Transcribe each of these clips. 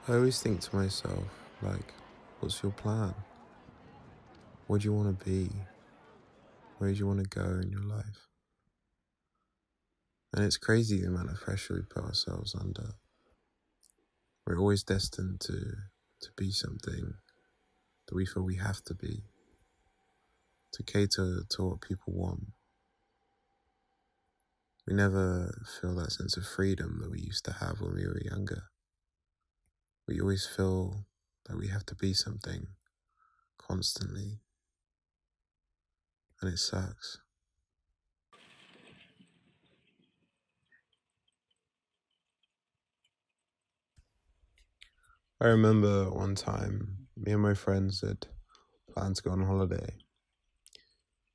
I always think to myself, like, what's your plan? What do you want to be? Where do you want to go in your life? And it's crazy the amount of pressure we put ourselves under. We're always destined to be something that we feel we have to be, to cater to what people want. We never feel that sense of freedom that we used to have when we were younger. We always feel that we have to be something constantly, and it sucks. I remember one time, me and my friends had planned to go on holiday.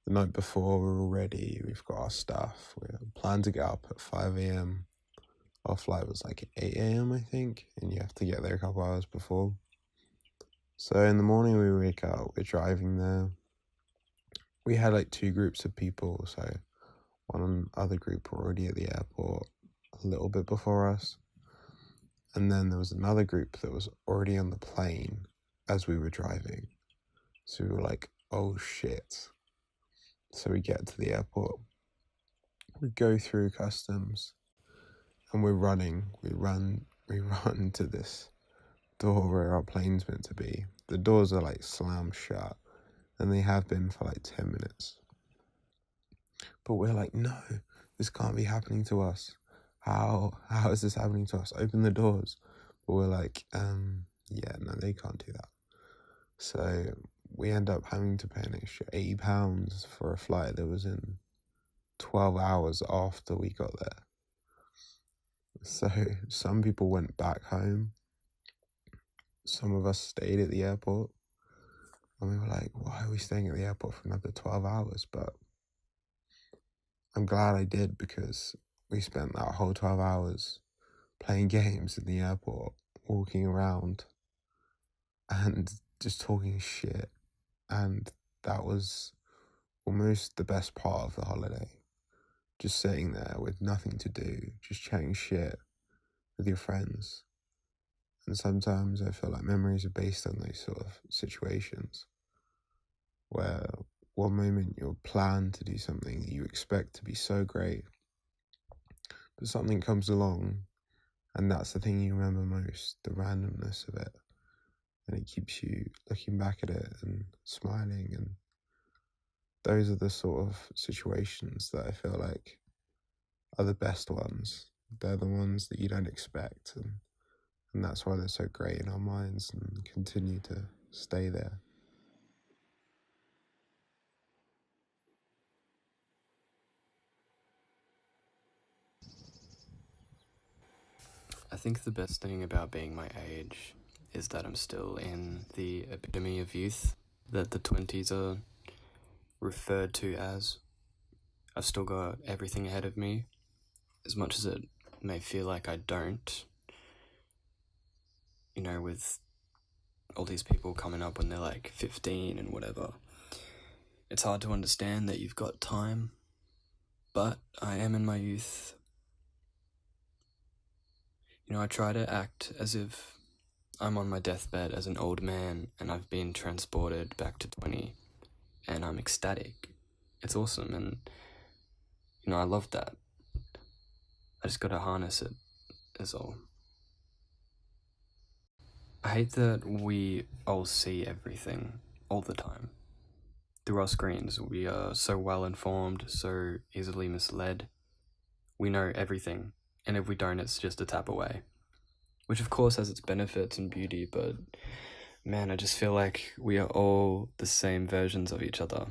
The night before, we're all ready, we've got our stuff, we planned to get up at 5 a.m. Our flight was like 8 a.m, I think, and you have to get there a couple hours before. So in the morning we wake up, we're driving there. We had like two groups of people, so one other group were already at the airport a little bit before us. And then there was another group that was already on the plane as we were driving. So we were like, oh shit. So we get to the airport, we go through customs, and we're running. We run to this door where our plane's meant to be. The doors are like slammed shut, and they have been for like 10 minutes. But we're like, no, this can't be happening to us. How is this happening to us? Open the doors. But we're like, yeah, no, they can't do that. So we end up having to pay an extra £80 for a flight that was in 12 hours after we got there. So some people went back home. Some of us stayed at the airport. And we were like, why are we staying at the airport for another 12 hours? But I'm glad I did, because we spent that whole 12 hours playing games in the airport, walking around and just talking shit. And that was almost the best part of the holiday. Just sitting there with nothing to do, just chatting shit with your friends. And sometimes I feel like memories are based on those sort of situations where one moment you'll plan to do something that you expect to be so great, but something comes along and that's the thing you remember most, the randomness of it. And it keeps you looking back at it and smiling. And those are the sort of situations that I feel like are the best ones. They're the ones that you don't expect. And that's why they're so great in our minds and continue to stay there. I think the best thing about being my age is that I'm still in the epitome of youth that the 20s are referred to as. I've still got everything ahead of me, as much as it may feel like I don't. You know, with all these people coming up when they're like 15 and whatever. It's hard to understand that you've got time, but I am in my youth. You know, I try to act as if I'm on my deathbed as an old man and I've been transported back to 20 and I'm ecstatic. It's awesome, and you know, I love that. I just gotta harness it, is all. I hate that we all see everything all the time. Through our screens, we are so well informed, so easily misled. We know everything, and if we don't, it's just a tap away. Which of course has its benefits and beauty, but man, I just feel like we are all the same versions of each other.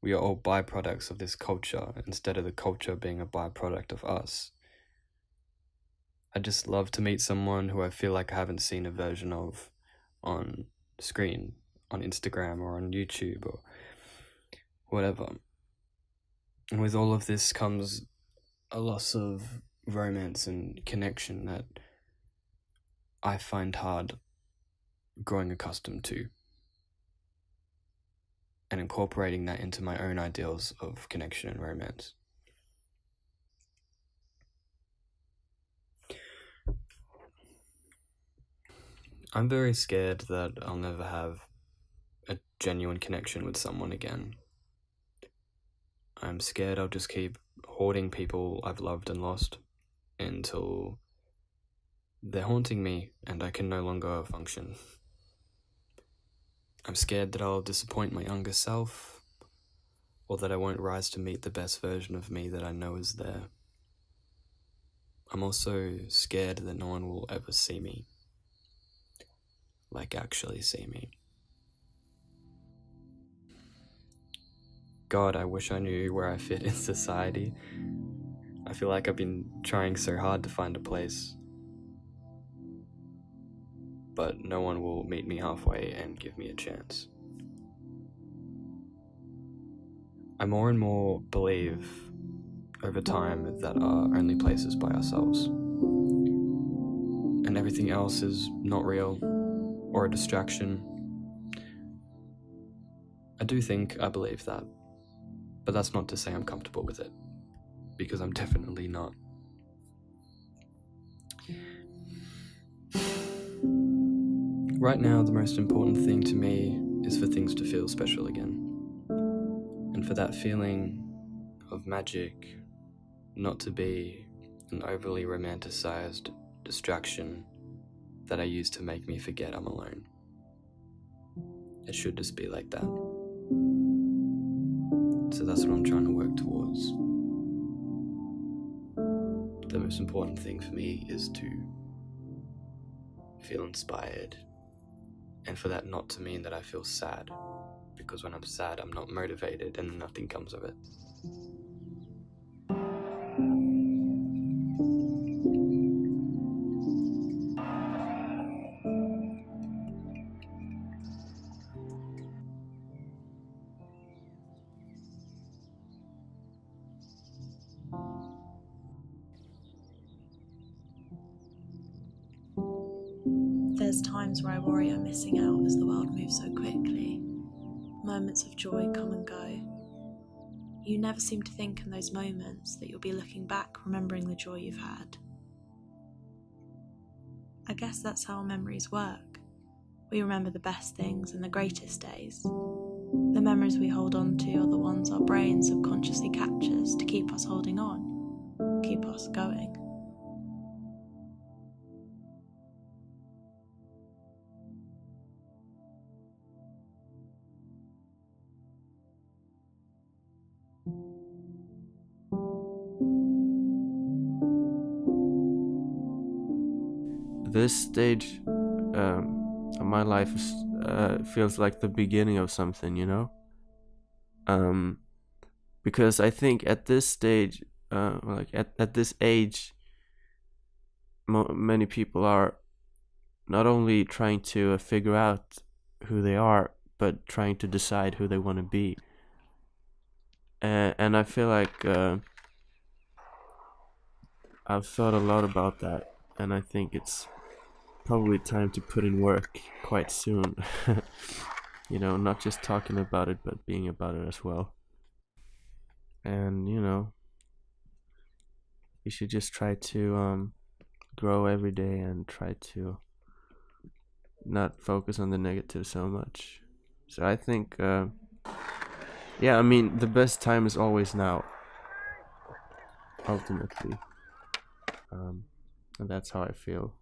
We are all byproducts of this culture, instead of the culture being a byproduct of us. I just love to meet someone who I feel like I haven't seen a version of on screen, on Instagram or on YouTube or whatever. And with all of this comes a loss of romance and connection that I find hard growing accustomed to, and incorporating that into my own ideals of connection and romance. I'm very scared that I'll never have a genuine connection with someone again. I'm scared I'll just keep hoarding people I've loved and lost until they're haunting me and I can no longer function. I'm scared that I'll disappoint my younger self, or that I won't rise to meet the best version of me that I know is there. I'm also scared that no one will ever see me. Like, actually see me. God, I wish I knew where I fit in society. I feel like I've been trying so hard to find a place, but no one will meet me halfway and give me a chance. I more and more believe over time that are only places by ourselves, and everything else is not real or a distraction. I do think I believe that, but that's not to say I'm comfortable with it, because I'm definitely not. Right now, the most important thing to me is for things to feel special again, and for that feeling of magic not to be an overly romanticized distraction that I use to make me forget I'm alone. It should just be like that. So that's what I'm trying to work towards. The most important thing for me is to feel inspired, and for that not to mean that I feel sad, because when I'm sad, I'm not motivated and nothing comes of it. There's times where I worry I'm missing out as the world moves so quickly. Moments of joy come and go. You never seem to think in those moments that you'll be looking back remembering the joy you've had. I guess that's how memories work. We remember the best things and the greatest days. The memories we hold on to are the ones our brain subconsciously captures to keep us holding on, keep us going. This stage of my life feels like the beginning of something, you know? Because I think at this stage, like at this age, many people are not only trying to figure out who they are, but trying to decide who they want to be. And I feel like I've thought a lot about that, and I think it's probably time to put in work quite soon. You know, not just talking about it, but being about it as well. And, you know, you should just try to grow every day and try to not focus on the negative so much. So I think, yeah, I mean, the best time is always now, ultimately. And that's how I feel.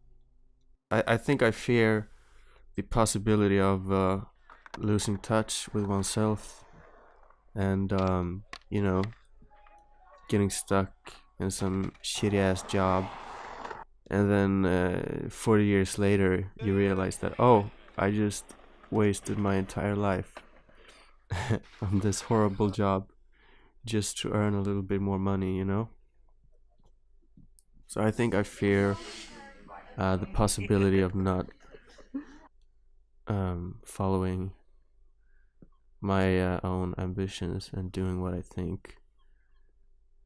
I think I fear the possibility of losing touch with oneself and, you know, getting stuck in some shitty ass job. And then 40 years later, you realize that, oh, I just wasted my entire life on this horrible job just to earn a little bit more money, you know? So I think I fear the possibility of not following my own ambitions and doing what I think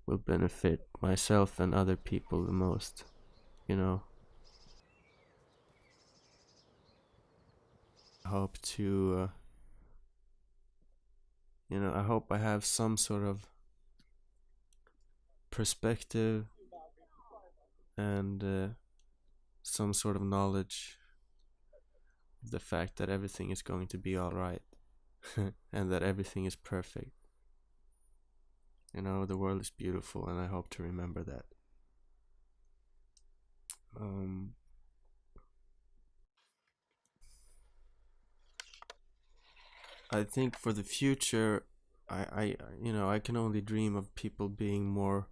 will benefit myself and other people the most, you know? I hope to, you know, I hope I have some sort of perspective and some sort of knowledge the fact that everything is going to be all right and that everything is perfect. You know, the world is beautiful, and I hope to remember that. I think for the future, I can only dream of people being more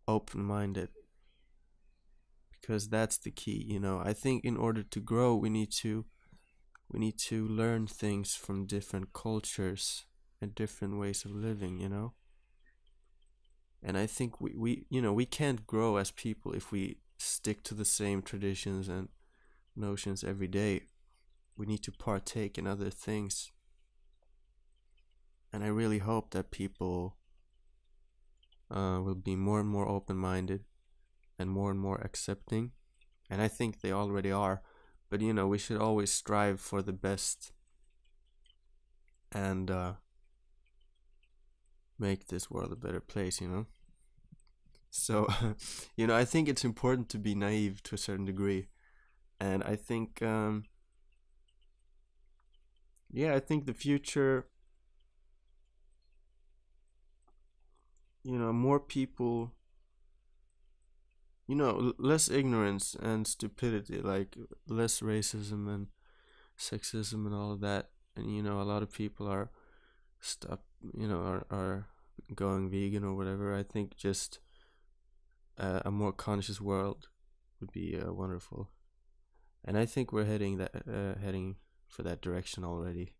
open-minded, because that's the key. I think in order to grow, we need to learn things from different cultures and different ways of living. And I think we can't grow as people if we stick to the same traditions and notions every day. We need to partake in other things. And I really hope that people will be more and more open-minded and more accepting. And I think they already are. But we should always strive for the best and make this world a better place. So, I think it's important to be naive to a certain degree. And I think, I think the future, more people, less ignorance and stupidity, like less racism and sexism and all of that. And, a lot of people are stop, are going vegan or whatever. I think just a more conscious world would be wonderful. And I think we're heading for that direction already,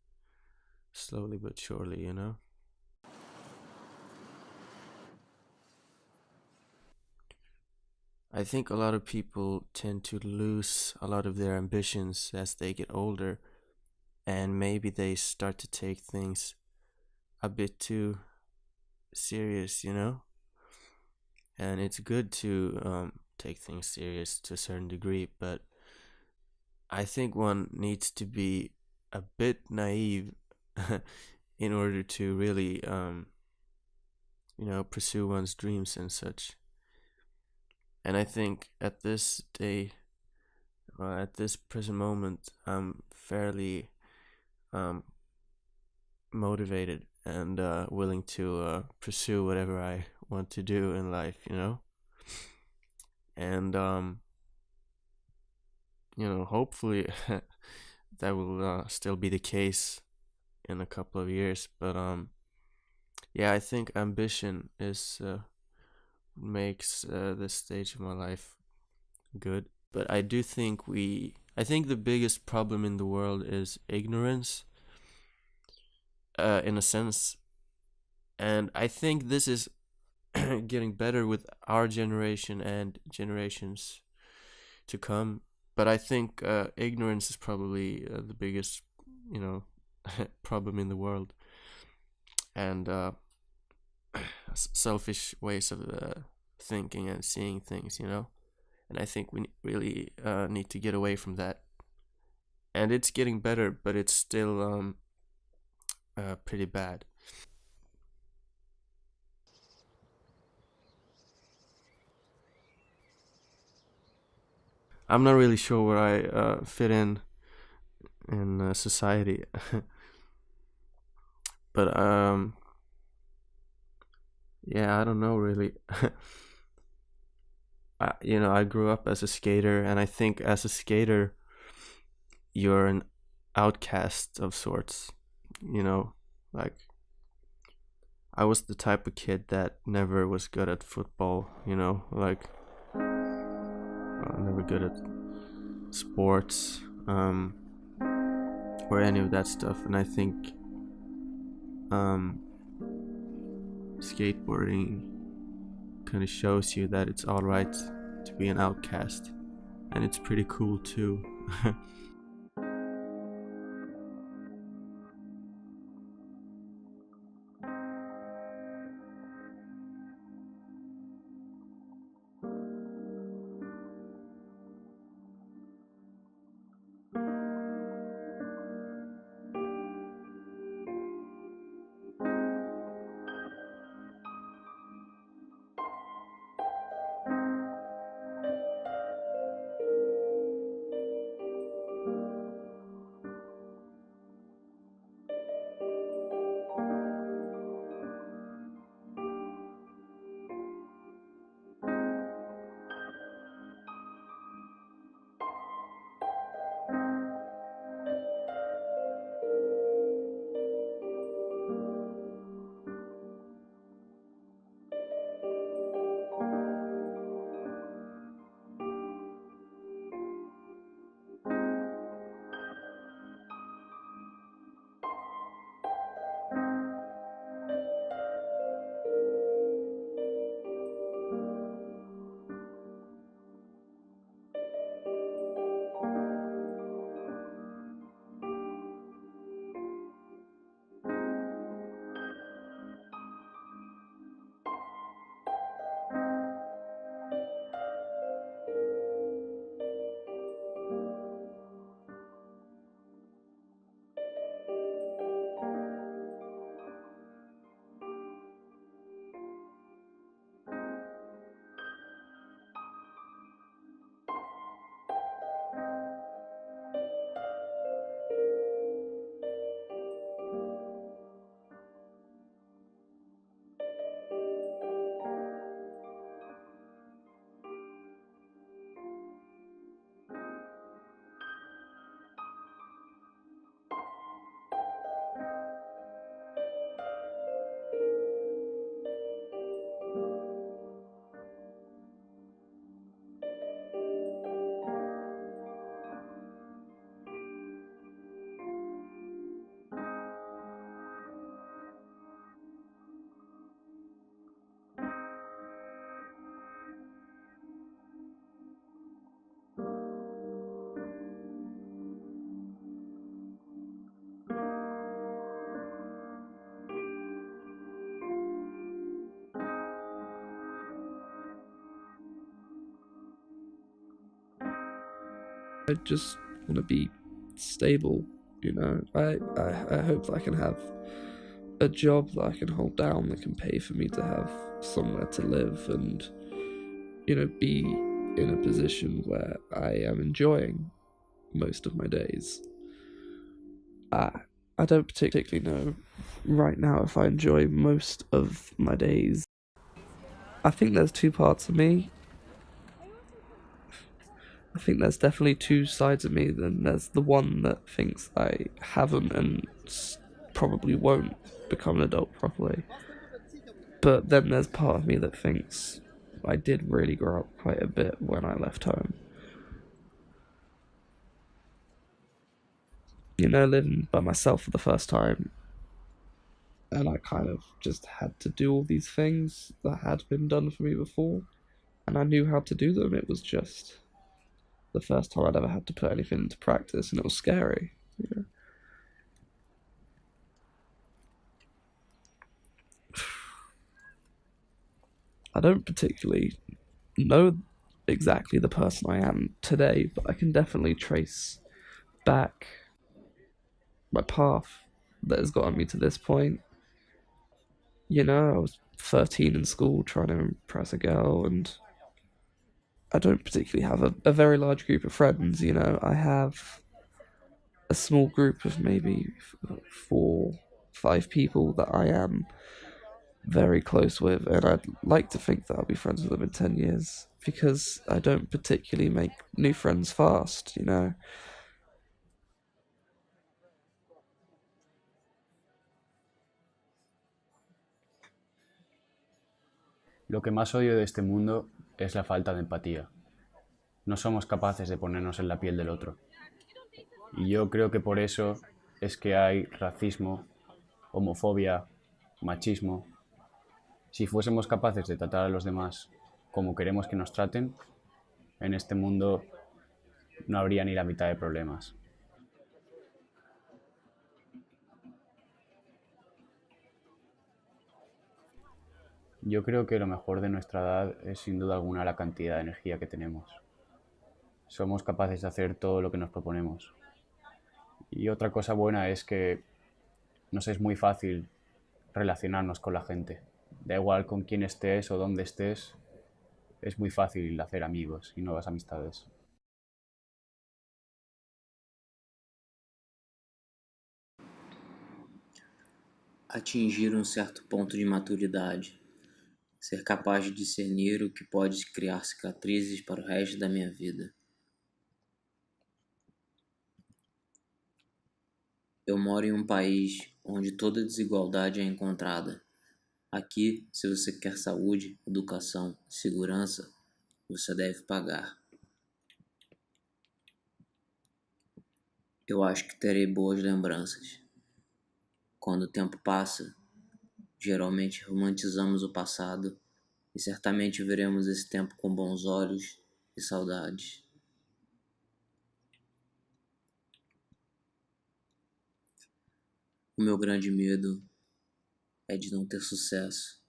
slowly but surely. I think a lot of people tend to lose a lot of their ambitions as they get older, and maybe they start to take things a bit too serious. And it's good to take things serious to a certain degree, but I think one needs to be a bit naive in order to really pursue one's dreams and such. And I think at this present moment, I'm fairly motivated and willing to pursue whatever I want to do in life. And hopefully that will still be the case in a couple of years. But I think ambition is makes this stage of my life good. But I do think I think the biggest problem in the world is ignorance, in a sense. And I think this is getting better with our generation and generations to come. But I think ignorance is probably the biggest, problem in the world. And selfish ways of thinking and seeing things. And I think we really need to get away from that. And it's getting better, but it's still pretty bad. I'm not really sure where I fit in society. But I don't know really. I grew up as a skater, and I think as a skater, you're an outcast of sorts. Like, I was the type of kid that never was good at football. Like, never good at sports, or any of that stuff. And I think skateboarding kind of shows you that it's alright to be an outcast, and it's pretty cool too. I just want to be stable, you know. I hope that I can have a job that I can hold down that can pay for me to have somewhere to live and, you know, be in a position where I am enjoying most of my days. I don't particularly know right now if I enjoy most of my days. I think there's two parts of me. I think there's definitely two sides of me. Then there's the one that thinks I haven't and probably won't become an adult properly. But then there's part of me that thinks I did really grow up quite a bit when I left home. You know, living by myself for the first time, and I kind of just had to do all these things that had been done for me before, and I knew how to do them. It was just the first time I'd ever had to put anything into practice, and it was scary. You know? I don't particularly know exactly the person I am today, but I can definitely trace back my path that has gotten me to this point. You know, I was 13 in school trying to impress a girl, and I don't particularly have a very large group of friends. You know, I have a small group of maybe 4, 5 people that I am very close with, and I'd like to think that I'll be friends with them in 10 years, because I don't particularly make new friends fast, you know. Lo que más odio de este mundo es la falta de empatía. No somos capaces de ponernos en la piel del otro. Y yo creo que por eso es que hay racismo, homofobia, machismo. Si fuésemos capaces de tratar a los demás como queremos que nos traten, en este mundo no habría ni la mitad de problemas. Yo creo que lo mejor de nuestra edad es sin duda alguna la cantidad de energía que tenemos. Somos capaces de hacer todo lo que nos proponemos. Y otra cosa buena es que nos es muy fácil relacionarnos con la gente. Da igual con quién estés o dónde estés, es muy fácil hacer amigos y nuevas amistades. Atingir um certo ponto de maturidade. Ser capaz de discernir o que pode criar cicatrizes para o resto da minha vida. Eu moro em um país onde toda desigualdade é encontrada. Aqui, se você quer saúde, educação e segurança, você deve pagar. Eu acho que terei boas lembranças. Quando o tempo passa, geralmente romantizamos o passado e certamente veremos esse tempo com bons olhos e saudades. O meu grande medo é de não ter sucesso,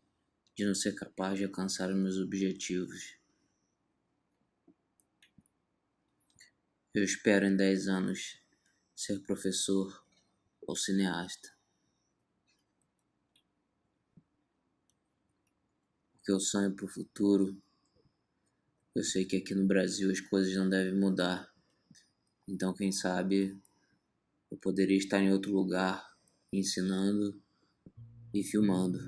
de não ser capaz de alcançar os meus objetivos. Eu espero em 10 anos ser professor ou cineasta. O que eu sonho para o futuro, eu sei que aqui no Brasil as coisas não devem mudar. Então, quem sabe, eu poderia estar em outro lugar, ensinando e filmando.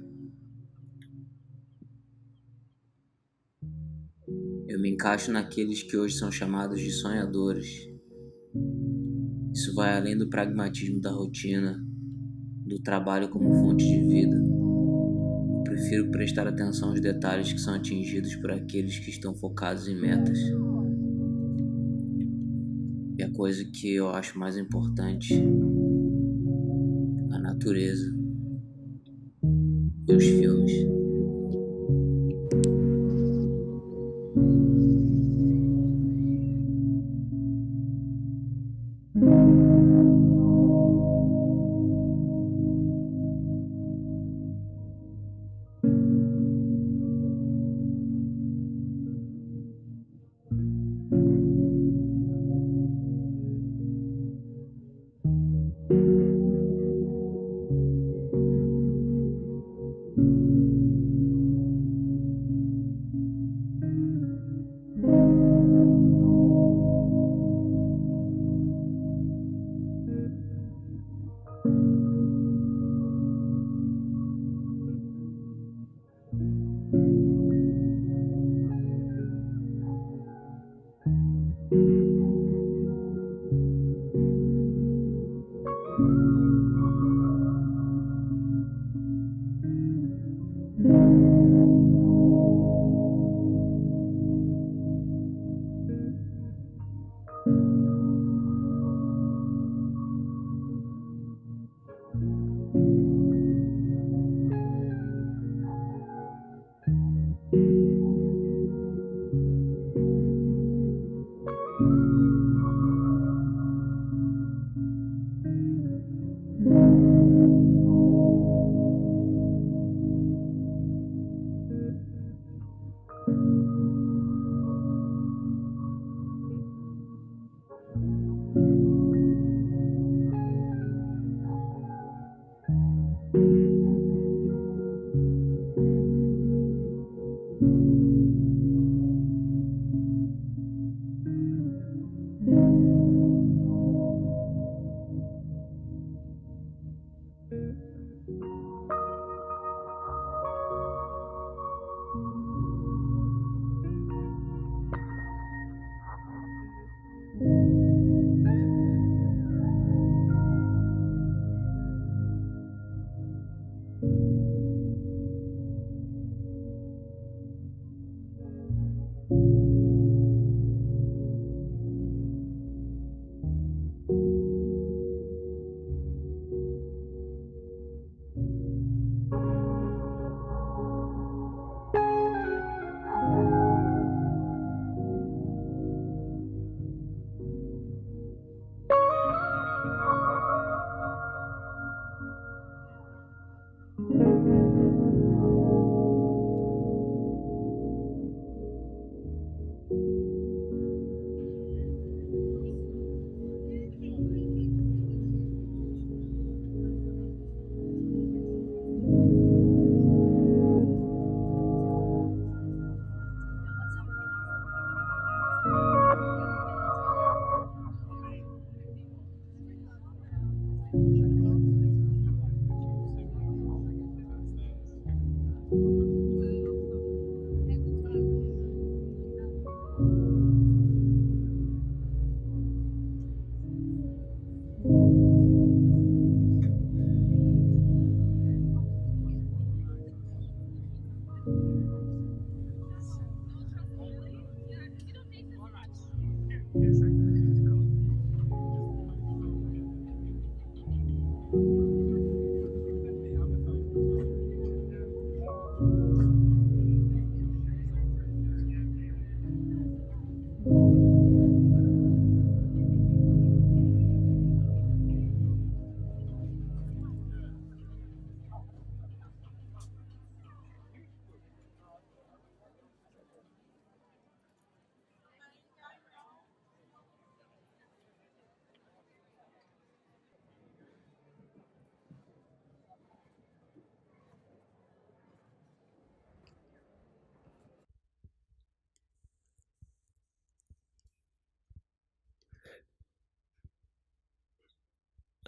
Eu me encaixo naqueles que hoje são chamados de sonhadores. Isso vai além do pragmatismo da rotina, do trabalho como fonte de vida. Eu prefiro prestar atenção aos detalhes que são atingidos por aqueles que estão focados em metas. E a coisa que eu acho mais importante, a natureza e os filmes.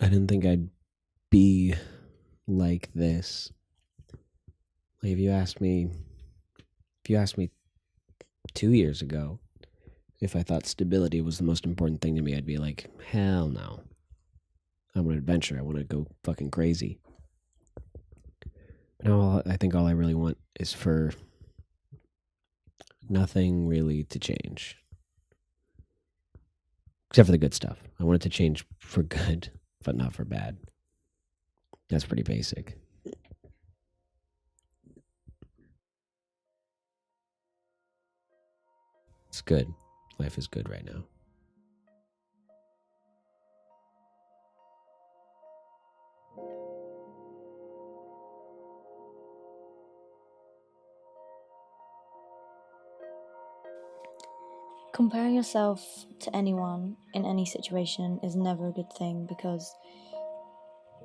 I didn't think I'd be like this. Like if you asked me 2 years ago if I thought stability was the most important thing to me, I'd be like, hell no. I want adventure. I want to go fucking crazy. Now I think all I really want is for nothing really to change. Except for the good stuff. I want it to change for good, but not for bad. That's pretty basic. It's good. Life is good right now. Comparing yourself to anyone in any situation is never a good thing, because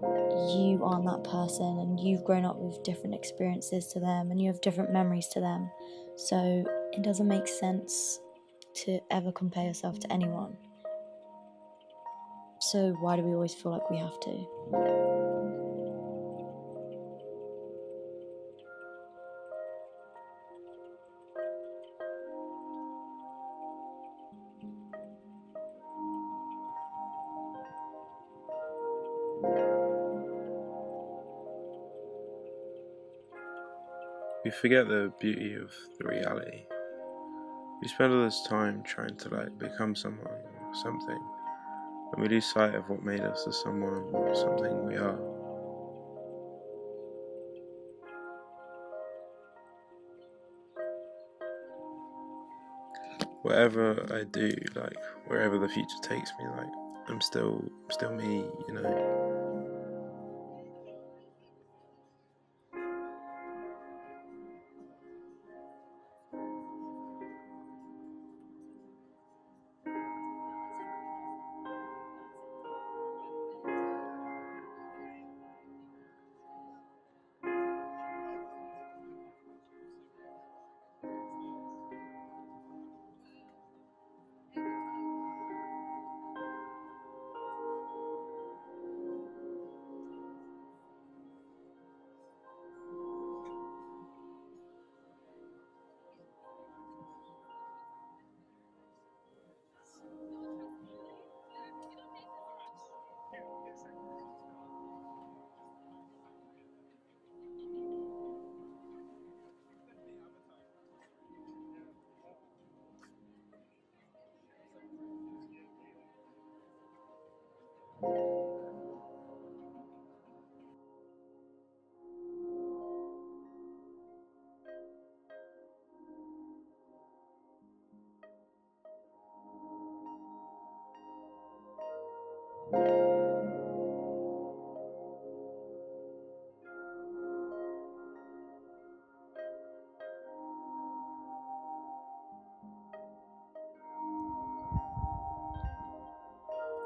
you aren't that person and you've grown up with different experiences to them and you have different memories to them. So it doesn't make sense to ever compare yourself to anyone. So why do we always feel like we have to? We forget the beauty of the reality. We spend all this time trying to become someone or something, and we lose sight of what made us the someone or something we are. Whatever I do, wherever the future takes me, I'm still me, you know.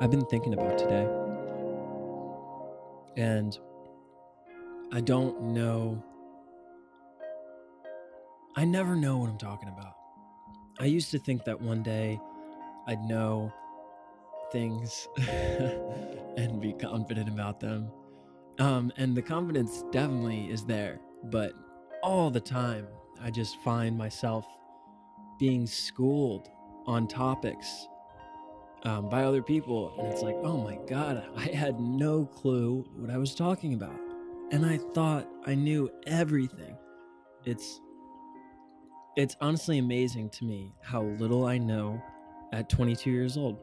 I've been thinking about today, and I don't know. I never know what I'm talking about. I used to think that one day I'd know things and be confident about them. And the confidence definitely is there, but all the time I just find myself being schooled on topics by other people, and it's like, oh my god, I had no clue what I was talking about, and I thought I knew everything. It's honestly amazing to me how little I know at 22 years old.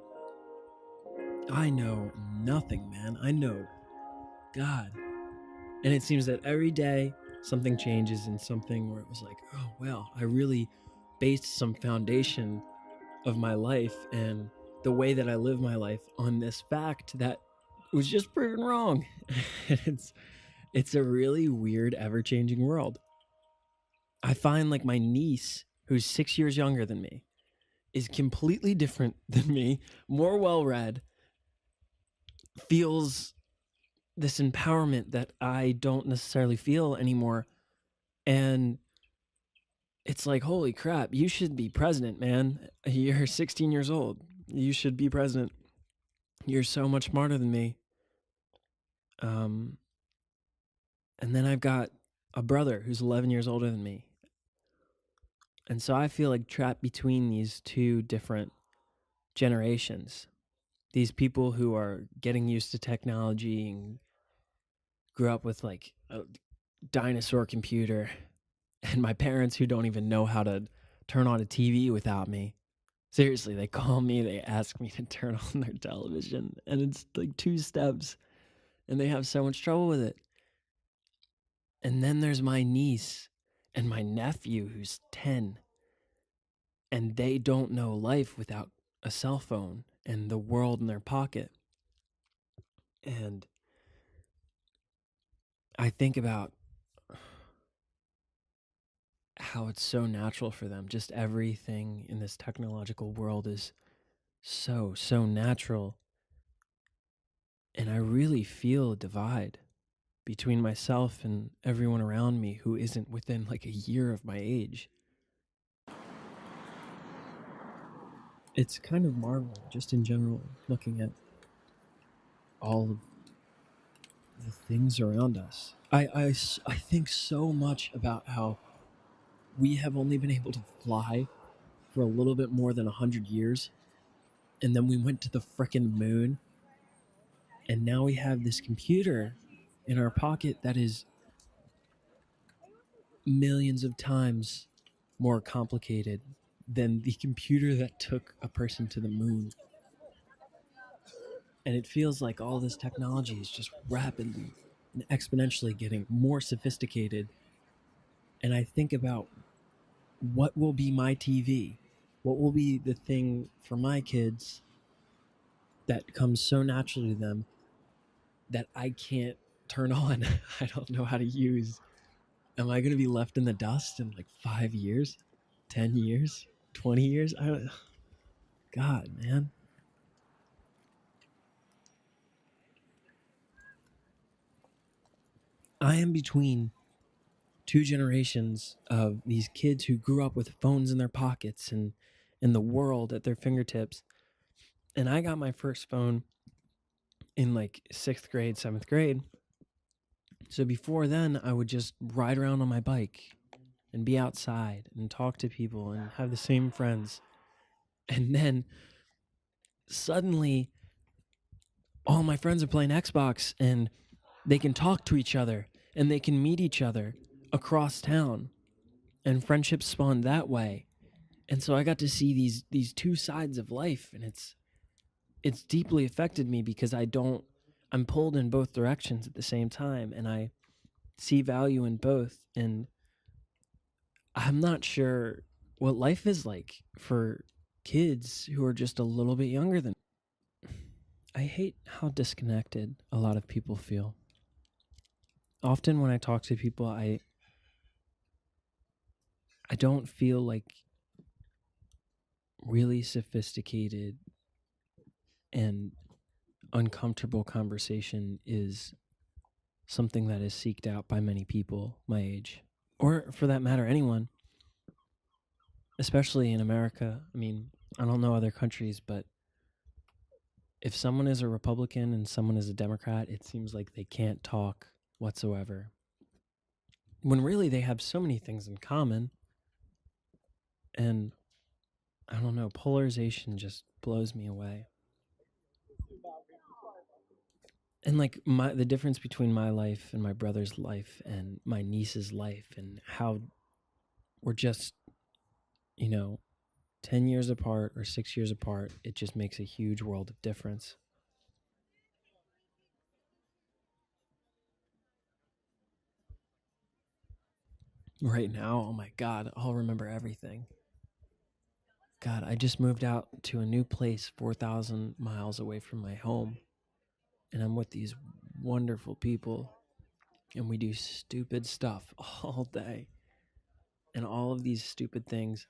I know nothing, man. I know God. And it seems that every day something changes, and something where it was like, oh well, I really based some foundation of my life and the way that I live my life on this fact that was just proven wrong. It's a really weird, ever-changing world. I find like my niece, who's 6 years younger than me, is completely different than me, more well-read, feels this empowerment that I don't necessarily feel anymore. And it's like, holy crap, you should be president, man. You're 16 years old. You should be president. You're so much smarter than me. And then I've got a brother who's 11 years older than me. And so I feel like trapped between these two different generations. These people who are getting used to technology and grew up with like a dinosaur computer, and my parents who don't even know how to turn on a TV without me. Seriously, they call me, they ask me to turn on their television, and it's like 2 steps, and they have so much trouble with it. And then there's my niece and my nephew who's 10, and they don't know life without a cell phone and the world in their pocket. And I think about how it's so natural for them. Just everything in this technological world is so natural. And I really feel a divide between myself and everyone around me who isn't within like a year of my age. It's kind of marveling, just in general, looking at all of the things around us. I think so much about how we have only been able to fly for a little bit more than 100 years, and then we went to the frickin' moon, and now we have this computer in our pocket that is millions of times more complicated than the computer that took a person to the moon. And it feels like all this technology is just rapidly and exponentially getting more sophisticated. And I think about what will be my TV? What will be the thing for my kids that comes so naturally to them that I can't turn on? I don't know how to use. Am I going to be left in the dust in like 5 years, 10 years, 20 years? I don't. God, man. I am between 2 generations of these kids who grew up with phones in their pockets and in the world at their fingertips. And I got my first phone in like 6th grade, 7th grade. So before then, I would just ride around on my bike and be outside and talk to people and have the same friends. And then suddenly, all my friends are playing Xbox and they can talk to each other and they can meet each other across town, and friendships spawned that way. And so I got to see these 2 sides of life, and it's deeply affected me because I'm pulled in both directions at the same time, and I see value in both. And I'm not sure what life is like for kids who are just a little bit younger than me. I hate how disconnected a lot of people feel. Often when I talk to people, I don't feel like really sophisticated and uncomfortable conversation is something that is seeked out by many people my age, or for that matter, anyone, especially in America. I mean, I don't know other countries, but if someone is a Republican and someone is a Democrat, it seems like they can't talk whatsoever, when really they have so many things in common. And I don't know, polarization just blows me away. And like the difference between my life and my brother's life and my niece's life, and how we're just, 10 years apart or 6 years apart, it just makes a huge world of difference. Right now, oh my God, I'll remember everything. God, I just moved out to a new place 4,000 miles away from my home, and I'm with these wonderful people, and we do stupid stuff all day. And all of these stupid things.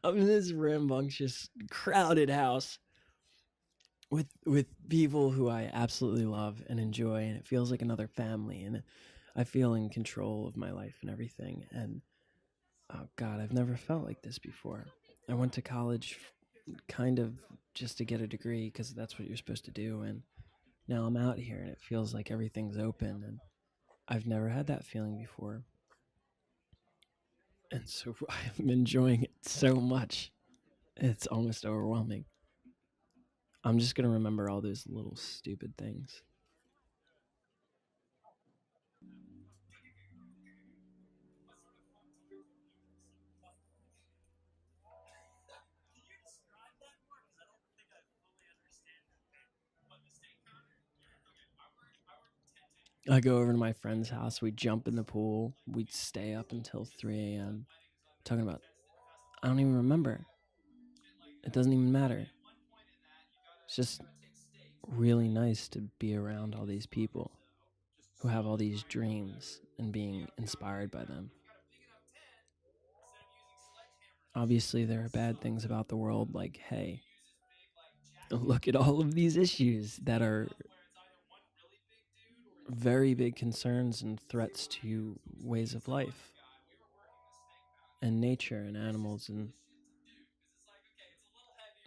I'm in this rambunctious, crowded house with people who I absolutely love and enjoy, and it feels like another family, and I feel in control of my life and everything. And oh God, I've never felt like this before. I went to college kind of just to get a degree because that's what you're supposed to do, and now I'm out here and it feels like everything's open, and I've never had that feeling before. And so I'm enjoying it so much. It's almost overwhelming. I'm just going to remember all those little stupid things. I go over to my friend's house. We jump in the pool. We'd stay up until 3 a.m. talking about, I don't even remember. It doesn't even matter. It's just really nice to be around all these people who have all these dreams and being inspired by them. Obviously, there are bad things about the world, like, hey, look at all of these issues that are very big concerns and threats to ways of life and nature and animals and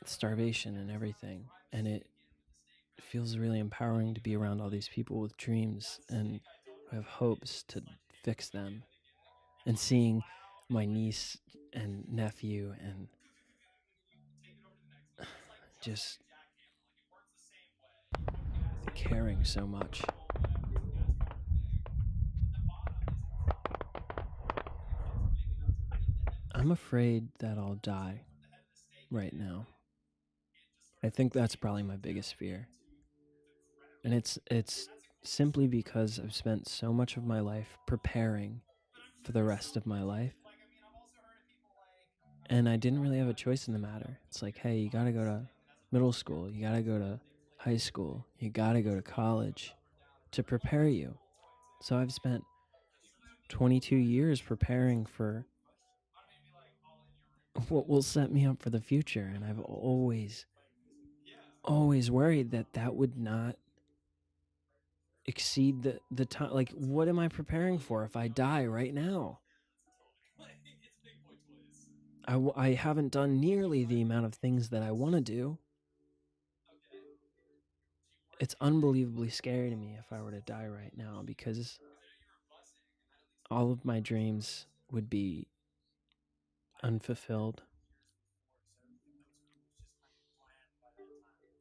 starvation and everything. And it feels really empowering to be around all these people with dreams and who have hopes to fix them. And seeing my niece and nephew and just caring so much. I'm afraid that I'll die right now. I think that's probably my biggest fear. And it's simply because I've spent so much of my life preparing for the rest of my life. And I didn't really have a choice in the matter. It's like, hey, you gotta go to middle school, you gotta go to high school, you gotta go to college to prepare you. So I've spent 22 years preparing for what will set me up for the future. And I've always worried that that would not exceed the time. Like, what am I preparing for if I die right now? I haven't done nearly the amount of things that I want to do. It's unbelievably scary to me if I were to die right now, because all of my dreams would be unfulfilled.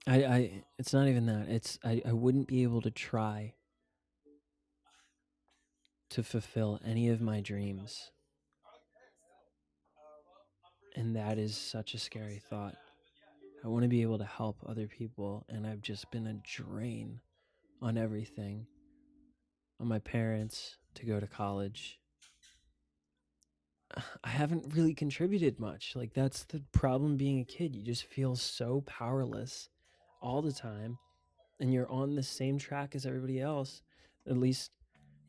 It's not even that. It's I wouldn't be able to try to fulfill any of my dreams. And that is such a scary thought. I want to be able to help other people, and I've just been a drain on everything. On my parents to go to college. I haven't really contributed much. Like, that's the problem being a kid. You just feel so powerless all the time, and you're on the same track as everybody else. At least,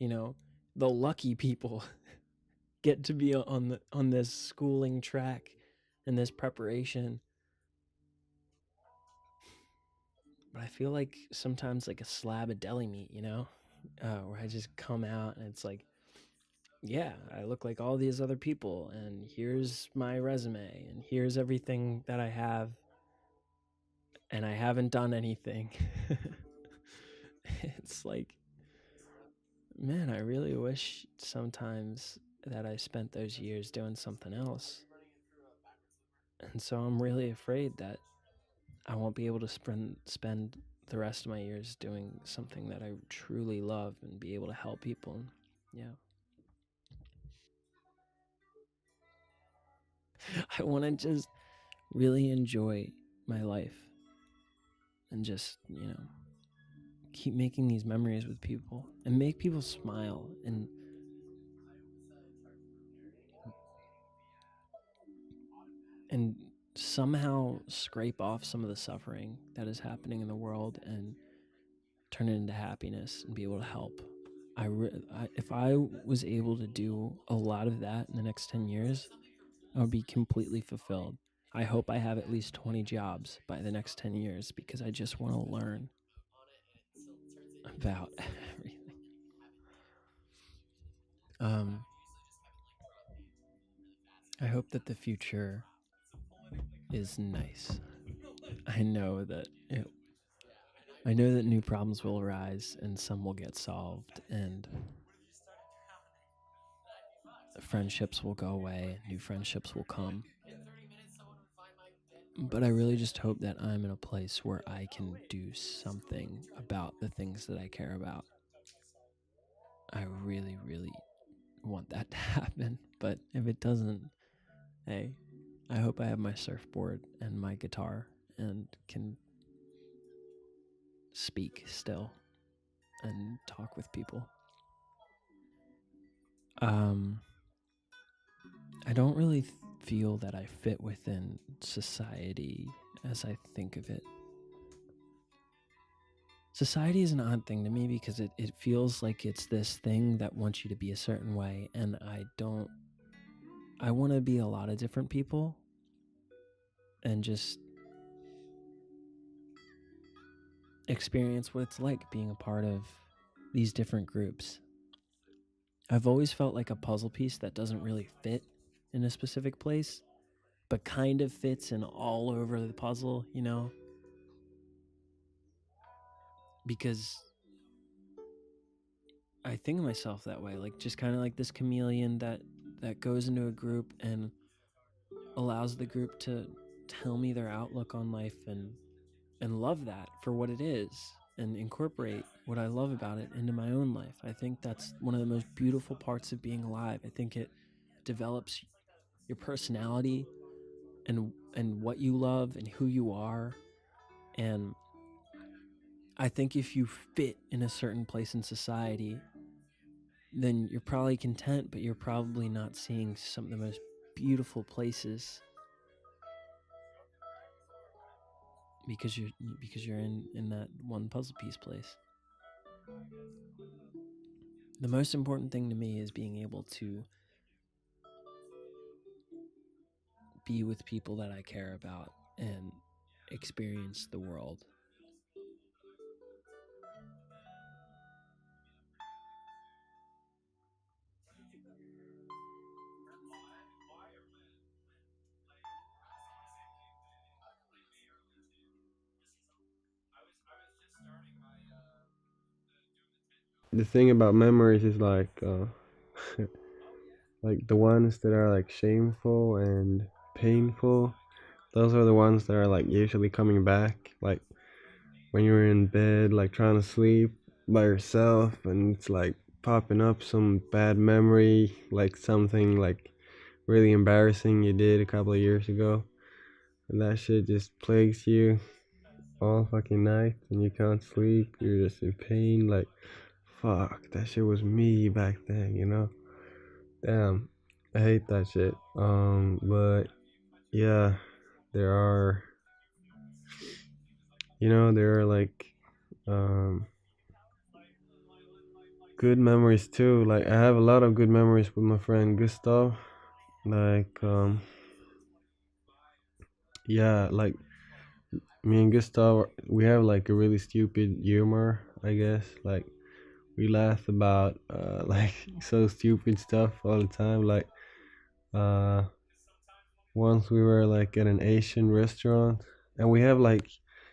the lucky people get to be on this schooling track and this preparation. But I feel like sometimes like a slab of deli meat, where I just come out and it's like, yeah, I look like all these other people, and here's my resume, and here's everything that I have, and I haven't done anything. It's like, man, I really wish sometimes that I spent those years doing something else. And so I'm really afraid that I won't be able to spend the rest of my years doing something that I truly love and be able to help people. Yeah. I want to just really enjoy my life and just, keep making these memories with people and make people smile and somehow scrape off some of the suffering that is happening in the world and turn it into happiness and be able to help. If I was able to do a lot of that in the next 10 years, I would be completely fulfilled. I hope I have at least 20 jobs by the next 10 years, because I just want to learn about everything. I hope that the future is nice. I know that I know that new problems will arise and some will get solved, and friendships will go away, new friendships will come. But I really just hope that I'm in a place where I can do something about the things that I care about. I really, really want that to happen. But if it doesn't, hey, I hope I have my surfboard and my guitar and can speak still and talk with people. I don't really feel that I fit within society as I think of it. Society is an odd thing to me because it feels like it's this thing that wants you to be a certain way, and I want to be a lot of different people and just experience what it's like being a part of these different groups. I've always felt like a puzzle piece that doesn't really fit in a specific place, but kind of fits in all over the puzzle, you know? Because I think of myself that way, like just kind of like this chameleon that goes into a group and allows the group to tell me their outlook on life and love that for what it is and incorporate what I love about it into my own life. I think that's one of the most beautiful parts of being alive. I think it develops your personality and what you love and who you are. And I think if you fit in a certain place in society, then you're probably content, but you're probably not seeing some of the most beautiful places because you're in that one puzzle piece place. The most important thing to me is being able to be with people that I care about and experience the world. The thing about memories is like like the ones that are like shameful and painful, those are the ones that are like usually coming back. Like when you're in bed, like trying to sleep by yourself, and it's like popping up some bad memory, like something like really embarrassing you did a couple of years ago, and that shit just plagues you all fucking night, and you can't sleep. You're just in pain, like fuck, that shit was me back then, you know? Damn, I hate that shit. But yeah, there are, there are like, good memories too. Like I have a lot of good memories with my friend Gustav. Like, yeah, like me and Gustav, we have like a really stupid humor, I guess. Like we laugh about like so stupid stuff all the time. Like uh once we were like at an Asian restaurant, and we have like,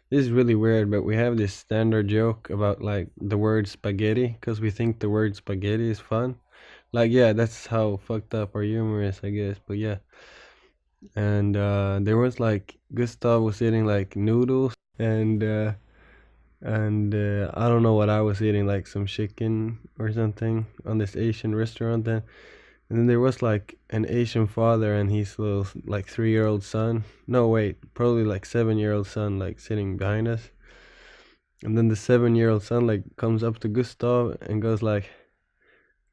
this is really weird, but we have this standard joke about like the word spaghetti because we think the word spaghetti is fun. Like, yeah, that's how fucked up our humor is, I guess. But yeah, and there was like Gustav was eating like noodles, and I don't know what I was eating, like some chicken or something on this Asian restaurant then. And then there was like an Asian father and his little like 3-year-old son. No, wait, probably like 7-year-old son, like sitting behind us. And then the 7-year-old son like comes up to Gustav and goes like,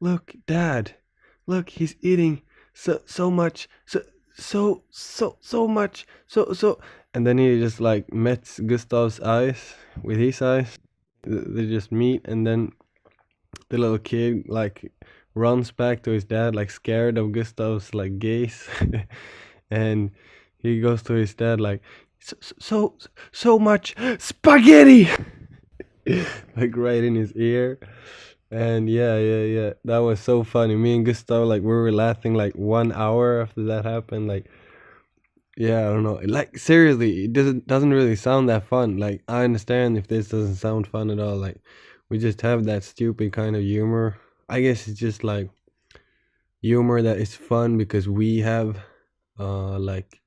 "Look, Dad, look, he's eating so much, so much, so." And then he just like meets Gustav's eyes with his eyes. They just meet, and then the little kid like runs back to his dad, like scared of Gustav's like gaze, and he goes to his dad like, so much spaghetti, like right in his ear. And yeah, that was so funny. Me and Gustav, like we were laughing like 1 hour after that happened. Like Yeah, I don't know. Like seriously, it doesn't really sound that fun. Like I understand if this doesn't sound fun at all. Like we just have that stupid kind of humor. I guess it's just like humor that is fun because we have like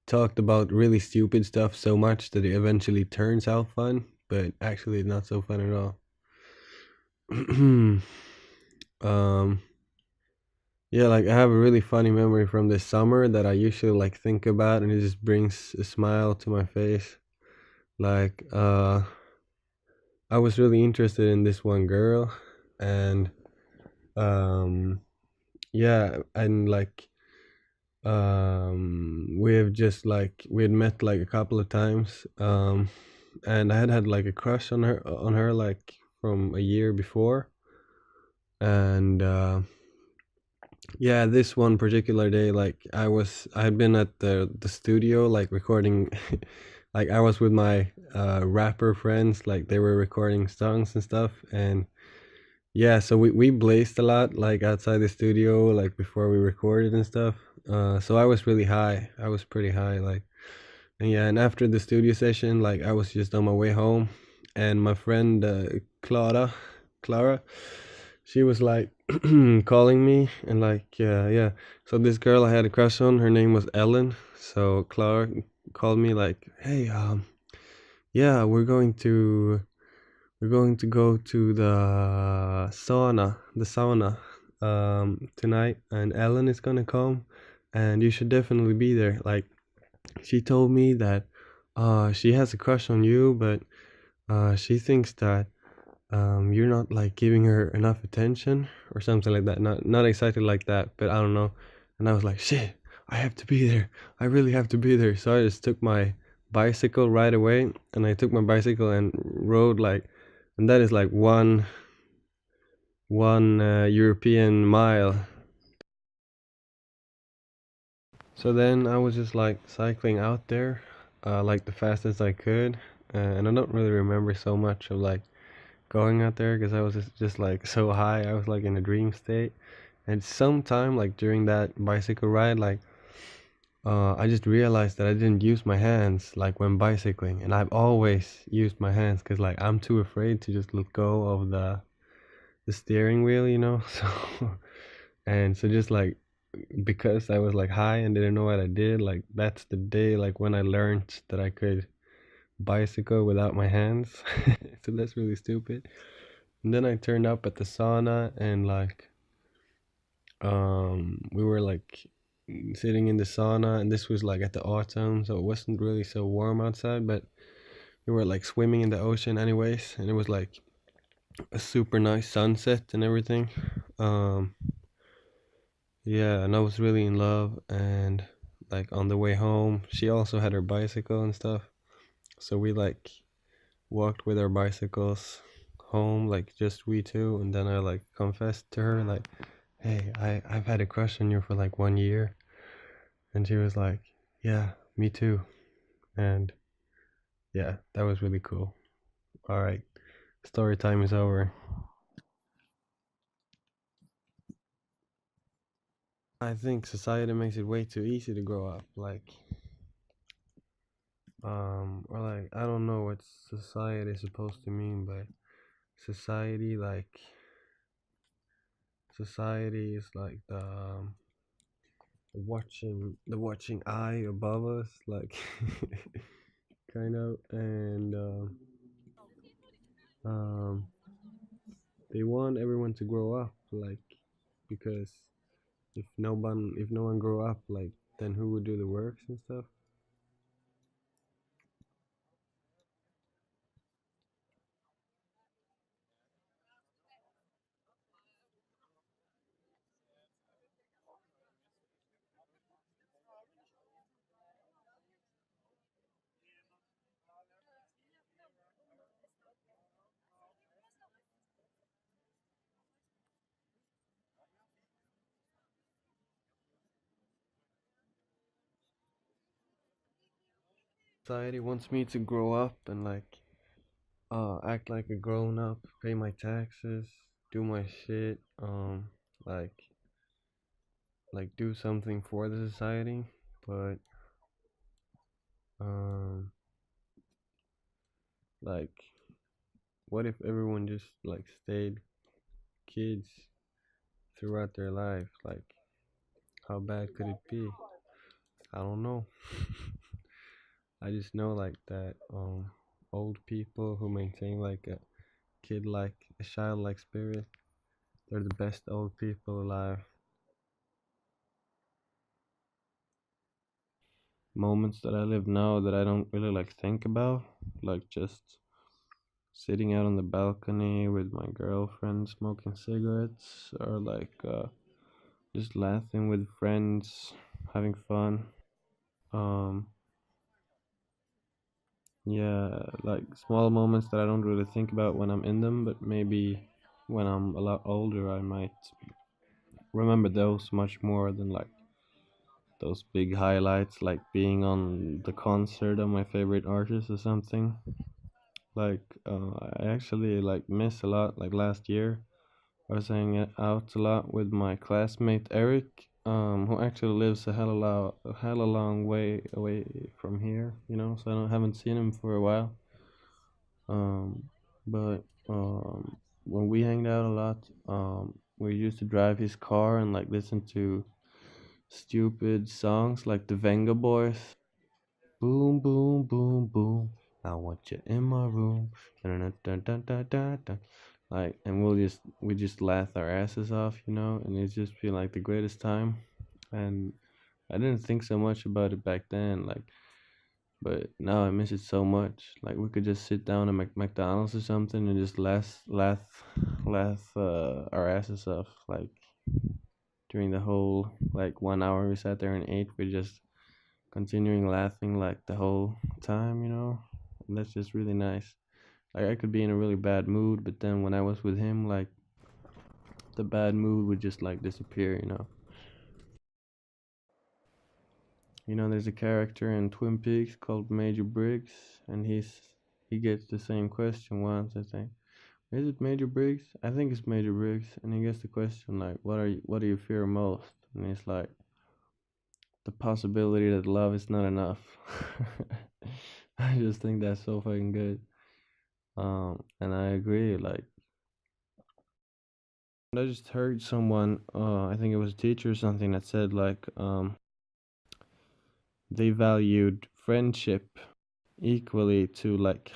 talked about really stupid stuff so much that it eventually turns out fun, but actually it's not so fun at all. um yeah, like I have a really funny memory from this summer that I usually like think about and it just brings a smile to my face. Like I was really interested in this one girl and um yeah, and like we have just like we had met like a couple of times and I had like a crush on her like from a year before. And yeah, this one particular day, like I had been at the studio like recording like I was with my rapper friends, like they were recording songs and stuff. And yeah, so we blazed a lot like outside the studio like before we recorded and stuff. So I was really high, I was pretty high, like. And yeah, and after the studio session, like I was just on my way home, and my friend Clara, she was like calling me, and like yeah. So this girl I had a crush on, her name was Ellen. So Clara called me like, hey, yeah, we're going to go to the sauna, tonight, and Ellen is gonna come, and you should definitely be there. Like she told me that she has a crush on you, but she thinks that you're not like giving her enough attention or something like that. Not exactly like that, but I don't know. And I was like, shit, I have to be there. I really have to be there. So I just took my bicycle right away, and I took my bicycle and rode like, and that is like one European mile. So then I was just like cycling out there, like the fastest I could, and I don't really remember so much of like going out there because I was just like so high. I was like in a dream state. And sometime like during that bicycle ride, like I just realized that I didn't use my hands like when bicycling, and I've always used my hands because like I'm too afraid to just let go of the steering wheel, you know. So and so just like because I was like high and didn't know what I did, like that's the day like when I learned that I could bicycle without my hands. So that's really stupid. And then I turned up at the sauna and like we were like sitting in the sauna, and this was like at the autumn, so it wasn't really so warm outside, but we were like swimming in the ocean anyways, and it was like a super nice sunset and everything. Um yeah, and I was really in love. And like on the way home, she also had her bicycle and stuff, so we like walked with our bicycles home, like just we two. And then I like confessed to her like, hey, I've had a crush on you for like 1 year. And she was like, yeah, me too. And yeah, that was really cool. All right, story time is over. I think society makes it way too easy to grow up, like or like I don't know what society is supposed to mean, but society like society is like the watching eye above us, like kind of. And um they want everyone to grow up, like because if no one grow up, like then who would do the works and stuff. Society wants me to grow up and like act like a grown up, pay my taxes, do my shit, like do something for the society. But Um, like, what if everyone just like stayed kids throughout their life? Like, how bad could it be? I don't know. I just know like that old people who maintain like a a childlike spirit, they're the best old people alive. Moments that I live now that I don't really like think about, like just sitting out on the balcony with my girlfriend smoking cigarettes, or like just laughing with friends, having fun. Um, yeah, like small moments that I don't really think about when I'm in them, but maybe when I'm a lot older, I might remember those much more than like those big highlights, like being on the concert of my favorite artist or something. Like, I actually like miss a lot. Like last year, I was hanging out a lot with my classmate Eric, who actually lives a hella long way away from here. So haven't seen him for a while. But when we hanged out a lot, we used to drive his car and like listen to stupid songs like the Venga Boys. Boom, boom, boom, boom. I want you in my room. Dun, dun, dun, dun, dun, dun. Like, and we just laugh our asses off, and it's just been like the greatest time. And I didn't think so much about it back then, like, but now I miss it so much. Like, we could just sit down at McDonald's or something and just laugh our asses off. Like during the whole like 1 hour we sat there and ate, we just continuing laughing like the whole time, and that's just really nice. Like I could be in a really bad mood, but then when I was with him, like the bad mood would just like disappear. There's a character in Twin Peaks called Major Briggs, and he gets the same question once, I think. Is it Major Briggs? I think it's Major Briggs, and he gets the question like, what do you fear most? And he's like, the possibility that love is not enough. I just think that's so fucking good. And I agree. Like, I just heard someone, I think it was a teacher or something, that said like, they valued friendship equally to like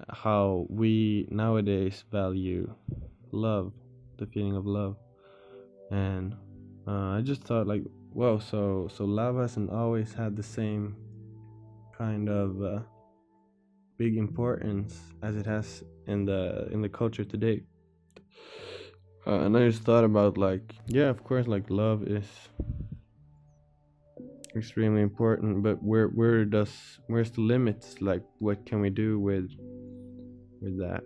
how we nowadays value love, the feeling of love. And I just thought like, whoa, so love hasn't always had the same kind of big importance as it has in the culture today. And I just thought about like, yeah, of course, like love is extremely important, but where's the limits? Like, what can we do with that?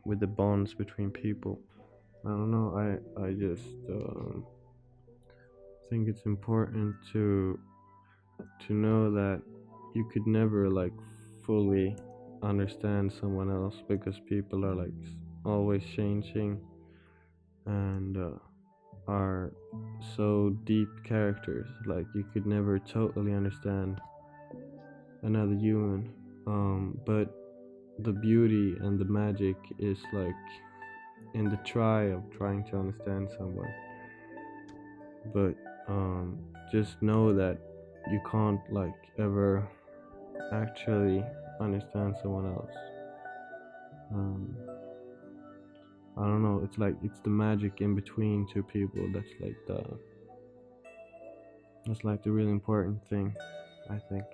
With the bonds between people. I don't know. I just think it's important to know that you could never like fully understand someone else, because people are like always changing, and are so deep characters. Like you could never totally understand another human. But the beauty and the magic is like in the try of trying to understand someone. But just know that you can't like ever actually understand someone else. Um, I don't know. It's like it's the magic in between two people that's like the really important thing, I think.